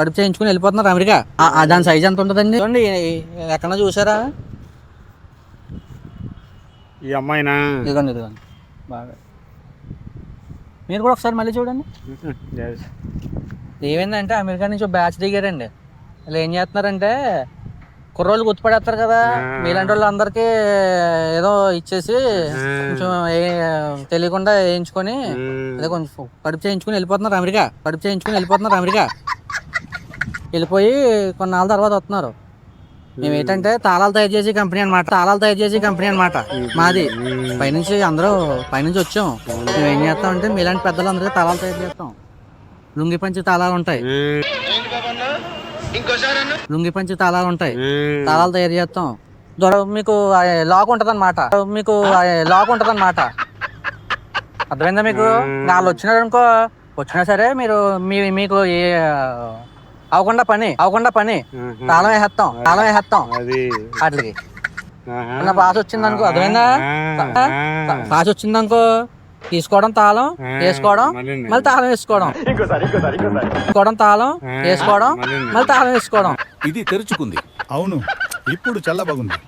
కడుపు చేయించుకుని వెళ్ళిపోతున్నారు అమెరికా. దాని సైజ్ ఎంత ఉంటుందండి చూడండి, ఎక్కడన్నా చూసారా? ఈ అమ్మాయినా ఇదిగోండి ఇదిగోండి బాగా. మీరు కూడా ఒకసారి మళ్ళీ చూడండి. ఏమైందంటే అమెరికా నుంచి ఒక బ్యాచ్ దిగారండి. వాళ్ళు ఏం చేస్తున్నారంటే కుర్రోళ్ళు గుర్తుపడేస్తారు కదా, మీలాంటి వాళ్ళు అందరికీ ఏదో ఇచ్చేసి కొంచెం తెలియకుండా వేయించుకొని అదే కొంచెం కడుపు చేయించుకుని వెళ్ళిపోతున్నారు అమెరికా. వెళ్ళిపోయి కొన్నాళ్ళ తర్వాత వస్తున్నారు. మేము ఏంటంటే తాళాలు తయారు చేసే కంపెనీ అనమాట. మాది పైనుంచి అందరూ పైనుంచి వచ్చాం. మేము ఏం చేస్తామంటే మీలాంటి పెద్దలందరికీ తాళాలు తయారు చేస్తాం. లుంగి పంచి తాళాలు ఉంటాయి, తాళాలు తయారు చేస్తాం. మీకు లాక్ ఉంటది అనమాట. అర్థమైందా మీకు? వాళ్ళు వచ్చినా సరే మీరు మీకు అవకుండా పని తాళం వేసేస్తాం వాటికి. పాస్ వచ్చిందనుకో, అర్థమైందా? పాస్ వచ్చిందనుకో తీసుకోవడం, తాళం వేసుకోవడం, మళ్ళీ తాళం వేసుకోవడం, తాళం వేసుకోవడం. ఇది తెరుచుకుంది. అవును, ఇప్పుడు చాలా బాగుంది.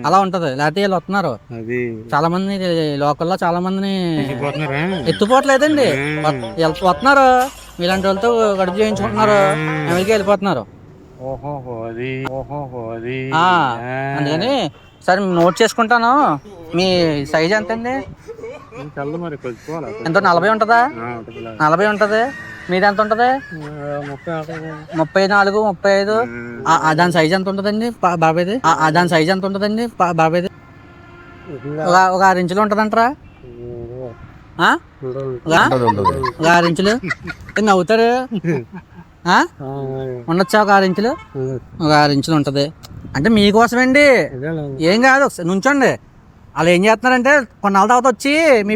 అలా ఉంటది. లేకపోతే వీళ్ళు వస్తున్నారు చాలా మంది, లోకల్లో చాలా మందిని ఎత్తుపోవట్లేదండి, వస్తున్నారు. మీలాంటి వాళ్ళతో గడుపు చేయించుకుంటున్నారు, అమెరికా వెళ్ళిపోతున్నారు. అందుకని సరే నోట్ చేసుకుంటాను. మీ సైజ్ ఎంత అండి? ఎంత? 40 ఉంటుందా? 40 ఉంటది. మీది ఎంత ఉంటది? 34, 35. దాని సైజ్ ఎంత ఉంటదండి బాబాయ్ది? బాబాయ్ది ఒక 6 ఇంచులు ఉంటదంటారా? ఒక 6 ఇంచులు నవ్వుతారు. ఉండొచ్చా? ఒక 6 ఇంచులు, ఒక 6 ఇంచులు ఉంటది అంటే మీకోసమండి, ఏం కాదు. నుంచోండి. వాళ్ళు ఏం చేస్తున్నారంటే కొన్నాళ్ళ తర్వాత వచ్చి మీ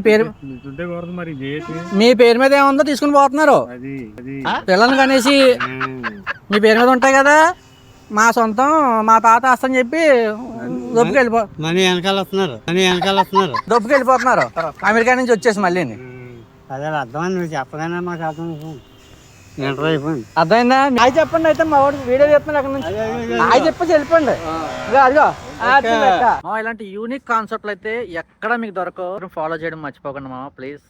పేరు మీద ఏముందో తీసుకుని పోతున్నారు. పిల్లల్ని కనేసి మీ పేరు మీద ఉంటాయి కదా, మా సొంతం, మా తాత ఆస్తని చెప్పి దొబ్బుకెళ్ళిపోతున్నారు అమెరికా నుంచి వచ్చేసి మళ్ళీ. అర్థమైందా? అవి చెప్పండి. అయితే మా వాడు వీడియో చెప్తున్నాడు అక్కడ నుంచి, అవి చెప్పేసి వెళ్ళిపోండి. అదిగో ఇలాంటి యూనిక్ కాన్సెప్ట్లు అయితే ఎక్కడ మీకు దొరకవు. ఫాలో చేయడం మర్చిపోకండి మామ ప్లీజ్.